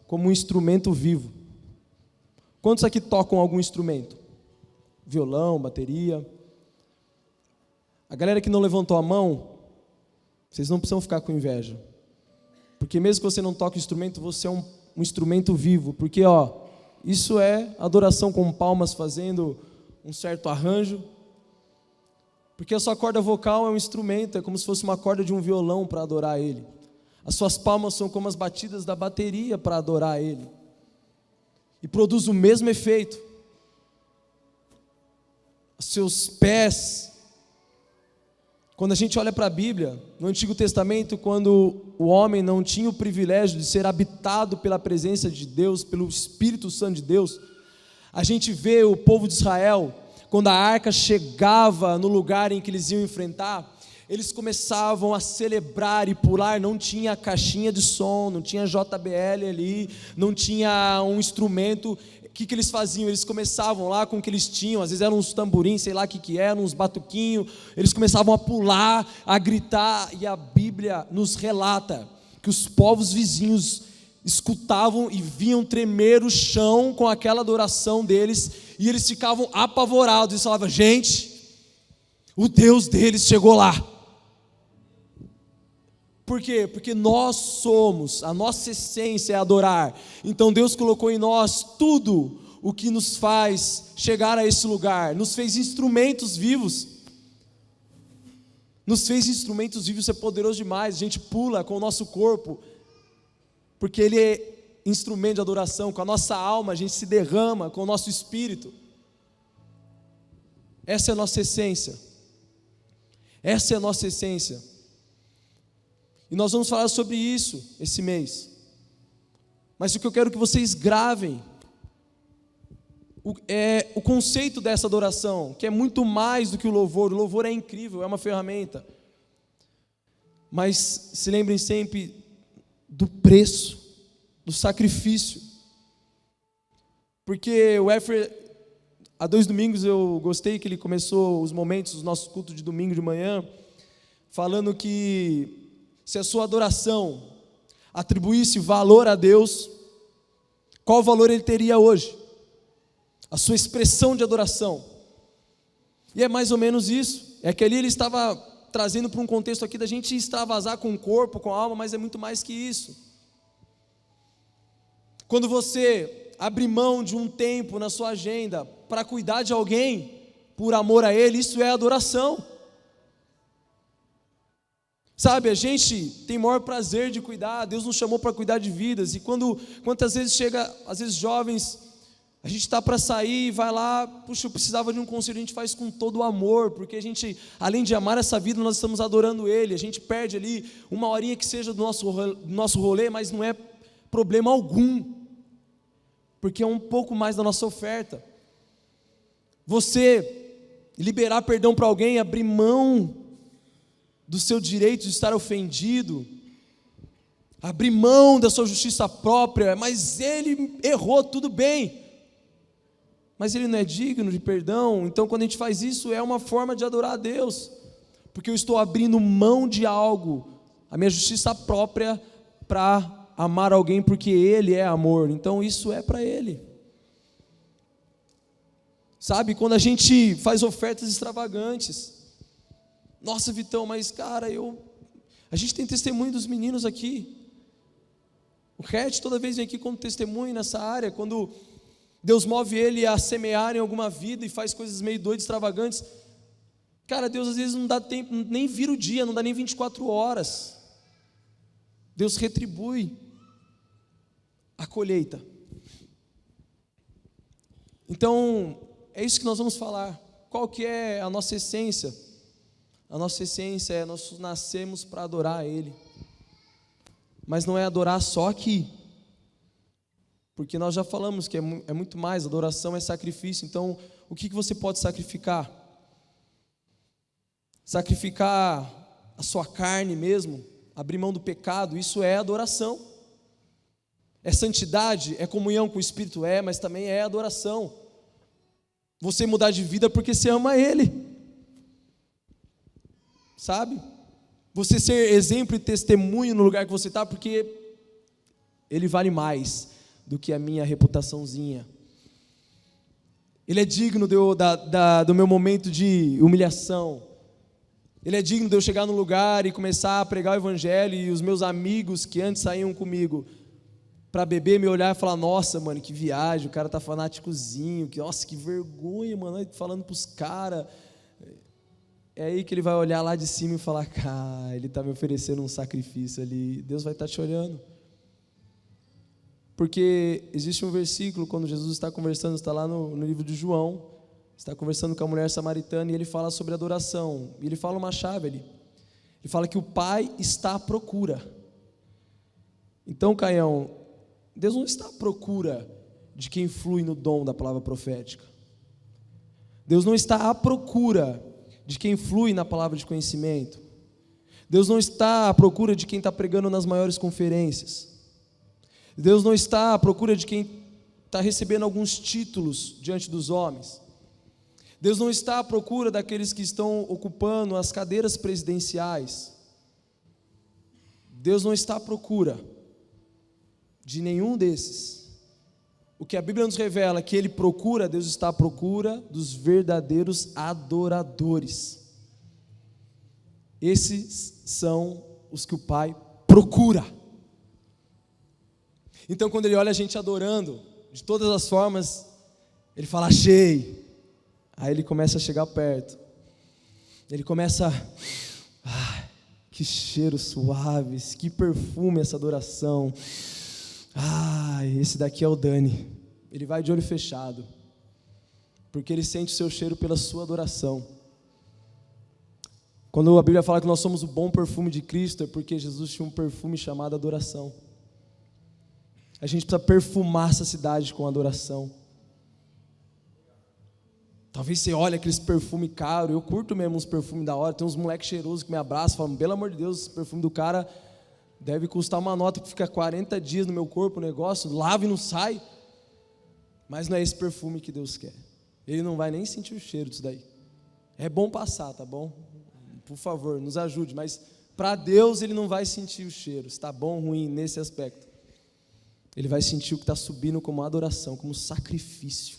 como um instrumento vivo. Quantos aqui tocam algum instrumento? Violão, bateria. A galera que não levantou a mão, vocês não precisam ficar com inveja. Porque mesmo que você não toque instrumento, você é um instrumento vivo. Porque, isso é adoração com palmas fazendo um certo arranjo. Porque a sua corda vocal é um instrumento, é como se fosse uma corda de um violão para adorar Ele. As suas palmas são como as batidas da bateria para adorar Ele. E produz o mesmo efeito. Os seus pés. Quando a gente olha para a Bíblia, no Antigo Testamento, quando o homem não tinha o privilégio de ser habitado pela presença de Deus, pelo Espírito Santo de Deus, a gente vê o povo de Israel, quando a arca chegava no lugar em que eles iam enfrentar, eles começavam a celebrar e pular, não tinha caixinha de som, não tinha JBL ali, não tinha um instrumento. O que eles faziam? Eles começavam lá com o que eles tinham, às vezes eram uns tamborins, sei lá o que eram, uns batuquinhos, eles começavam a pular, a gritar, e a Bíblia nos relata que os povos vizinhos escutavam e viam tremer o chão com aquela adoração deles, e eles ficavam apavorados, e falavam: gente, o Deus deles chegou lá. Por quê? Porque nós somos, a nossa essência é adorar. Então Deus colocou em nós tudo o que nos faz chegar a esse lugar. Nos fez instrumentos vivos. Nos fez instrumentos vivos, isso é poderoso demais. A gente pula com o nosso corpo, porque ele é instrumento de adoração. Com a nossa alma a gente se derrama, com o nosso espírito. Essa é a nossa essência. Essa é a nossa essência. E nós vamos falar sobre isso esse mês. Mas o que eu quero que vocês gravem é o conceito dessa adoração, que é muito mais do que o louvor. O louvor é incrível, é uma ferramenta. Mas se lembrem sempre do preço, do sacrifício. Porque o Efraim, há 2 domingos eu gostei que ele começou os momentos, os nossos cultos de domingo de manhã, falando que se a sua adoração atribuísse valor a Deus, qual valor ele teria hoje? A sua expressão de adoração. E é mais ou menos isso. É que ali ele estava trazendo para um contexto aqui da gente extravasar com o corpo, com a alma, mas é muito mais que isso. Quando você abre mão de um tempo na sua agenda para cuidar de alguém, por amor a Ele, isso é adoração. Sabe, a gente tem maior prazer de cuidar, Deus nos chamou para cuidar de vidas, e quantas vezes chega, às vezes jovens, a gente está para sair, vai lá, puxa, eu precisava de um conselho, a gente faz com todo o amor, porque a gente, além de amar essa vida, nós estamos adorando Ele, a gente perde ali uma horinha que seja do nosso rolê, mas não é problema algum, porque é um pouco mais da nossa oferta. Você liberar perdão para alguém, abrir mão do seu direito de estar ofendido, abrir mão da sua justiça própria, mas ele errou, tudo bem, mas ele não é digno de perdão. Então quando a gente faz isso, é uma forma de adorar a Deus, porque eu estou abrindo mão de algo, a minha justiça própria, para amar alguém, porque Ele é amor, então isso é para Ele. Sabe, quando a gente faz ofertas extravagantes, nossa, Vitão, mas cara, a gente tem testemunho dos meninos aqui, o Red toda vez vem aqui como testemunho nessa área, quando Deus move ele a semear em alguma vida e faz coisas meio doidas, extravagantes, cara, Deus às vezes não dá tempo, nem vira o dia, não dá nem 24 horas, Deus retribui a colheita. Então, é isso que nós vamos falar. Qual que é a nossa essência? A nossa essência é nós nascemos para adorar a Ele. Mas não é adorar só aqui. Porque nós já falamos que é muito mais, adoração é sacrifício. Então, o que você pode sacrificar? Sacrificar a sua carne mesmo, abrir mão do pecado, isso é adoração. É santidade, é comunhão com o Espírito, mas também é adoração. Você mudar de vida porque você ama Ele, sabe? Você ser exemplo e testemunho no lugar que você está, porque Ele vale mais do que a minha reputaçãozinha. Ele é digno do meu momento de humilhação. Ele é digno de eu chegar num lugar e começar a pregar o Evangelho, e os meus amigos que antes saíam comigo para beber, me olhar e falar, nossa, mano, que viagem, o cara tá fanáticozinho, nossa, que vergonha, mano, falando pros caras. É aí que ele vai olhar lá de cima e falar, cara, ele tá me oferecendo um sacrifício ali, Deus vai estar te olhando. Porque existe um versículo, quando Jesus está conversando, está lá no livro de João, está conversando com a mulher samaritana, e ele fala sobre adoração, e ele fala uma chave ali, ele fala que o Pai está à procura. Então, Caião, Deus não está à procura de quem flui no dom da palavra profética. Deus não está à procura de quem flui na palavra de conhecimento. Deus não está à procura de quem está pregando nas maiores conferências. Deus não está à procura de quem está recebendo alguns títulos diante dos homens. Deus não está à procura daqueles que estão ocupando as cadeiras presidenciais. Deus não está à procura de nenhum desses. O que a Bíblia nos revela é que Ele procura, Deus está à procura dos verdadeiros adoradores. Esses são os que o Pai procura. Então, quando Ele olha a gente adorando, de todas as formas, Ele fala, achei. Aí Ele começa a chegar perto. Ele começa, que cheiro suave, que perfume essa adoração. Esse daqui é o Dani. Ele vai de olho fechado, porque ele sente o seu cheiro pela sua adoração. Quando a Bíblia fala que nós somos o bom perfume de Cristo, é porque Jesus tinha um perfume chamado adoração. A gente precisa perfumar essa cidade com adoração. Talvez você olhe aqueles perfumes caros, eu curto mesmo uns perfumes da hora, tem uns moleques cheirosos que me abraçam, falam, pelo amor de Deus, esse perfume do cara deve custar uma nota que fica 40 dias no meu corpo, o negócio, lava e não sai. Mas não é esse perfume que Deus quer. Ele não vai nem sentir o cheiro disso daí. É bom passar, tá bom? Por favor, nos ajude, mas para Deus Ele não vai sentir o cheiro, se está bom ou ruim nesse aspecto. Ele vai sentir o que está subindo como adoração, como sacrifício.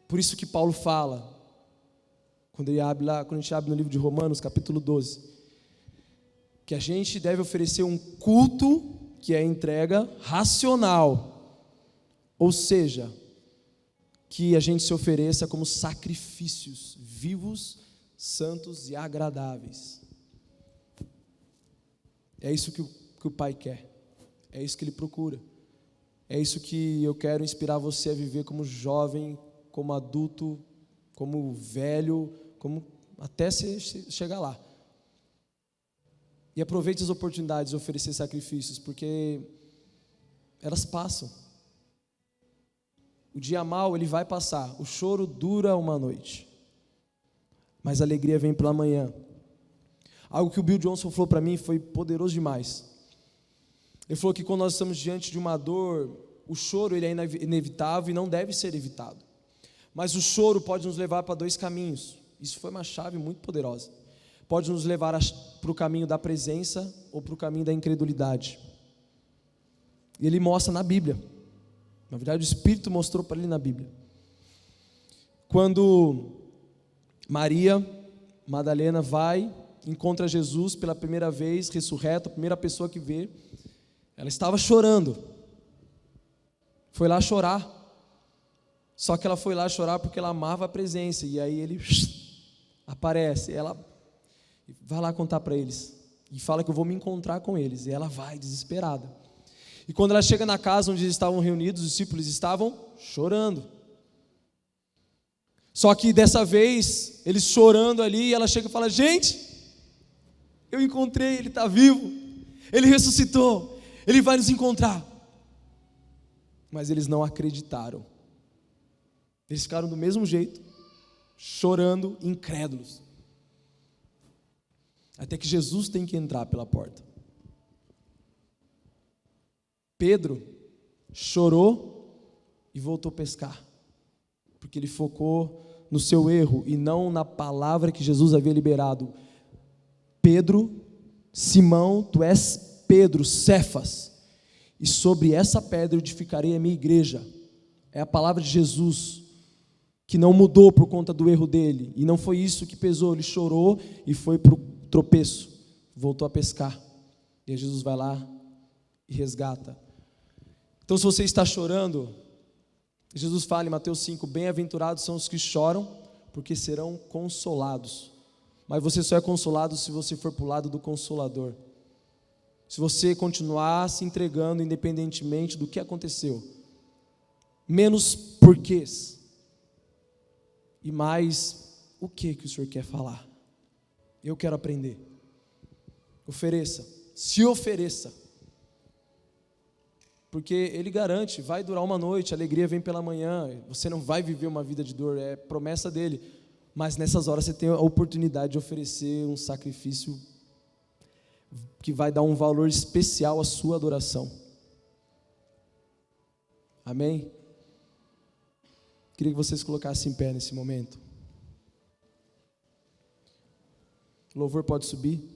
Por isso que Paulo fala, quando a gente abre no livro de Romanos, capítulo 12, que a gente deve oferecer um culto que é entrega racional, ou seja, que a gente se ofereça como sacrifícios vivos, santos e agradáveis. É isso que o Pai quer, é isso que Ele procura, é isso que eu quero inspirar você a viver como jovem, como adulto, como velho, como até você chegar lá. E aproveite as oportunidades de oferecer sacrifícios, porque elas passam. O dia mau, ele vai passar. O choro dura uma noite, mas a alegria vem pela manhã. Algo que o Bill Johnson falou para mim foi poderoso demais. Ele falou que quando nós estamos diante de uma dor, o choro ele é inevitável e não deve ser evitado. Mas o choro pode nos levar para dois caminhos. Isso foi uma chave muito poderosa. Pode nos levar para o caminho da presença ou para o caminho da incredulidade. E ele mostra na Bíblia. Na verdade, o Espírito mostrou para ele na Bíblia. Quando Maria Madalena vai, encontra Jesus pela primeira vez, ressurreto, a primeira pessoa que vê, ela estava chorando. Foi lá chorar. Só que ela foi lá chorar porque ela amava a presença. E aí ele aparece. Ela vai lá contar para eles. E fala que eu vou me encontrar com eles. E ela vai desesperada. E quando ela chega na casa onde eles estavam reunidos, os discípulos estavam chorando. Só que dessa vez, eles chorando ali, ela chega e fala: gente, eu encontrei, ele está vivo, ele ressuscitou, ele vai nos encontrar. Mas eles não acreditaram. Eles ficaram do mesmo jeito, chorando, incrédulos. Até que Jesus tem que entrar pela porta. Pedro chorou e voltou a pescar, porque ele focou no seu erro e não na palavra que Jesus havia liberado. Pedro, Simão, tu és Pedro, Cefas, e sobre essa pedra edificarei a minha igreja. É a palavra de Jesus, que não mudou por conta do erro dele, e não foi isso que pesou. Ele chorou e foi para o tropeço, voltou a pescar, e aí Jesus vai lá e resgata. Então, se você está chorando, Jesus fala em Mateus 5, bem-aventurados são os que choram, porque serão consolados. Mas você só é consolado se você for para o lado do Consolador. Se você continuar se entregando independentemente do que aconteceu. Menos porquês. E mais o que o Senhor quer falar. Eu quero aprender. Ofereça. Se ofereça. Porque Ele garante, vai durar uma noite, a alegria vem pela manhã, você não vai viver uma vida de dor, é promessa dEle, mas nessas horas você tem a oportunidade de oferecer um sacrifício que vai dar um valor especial à sua adoração. Amém? Queria que vocês colocassem em pé nesse momento. O louvor pode subir.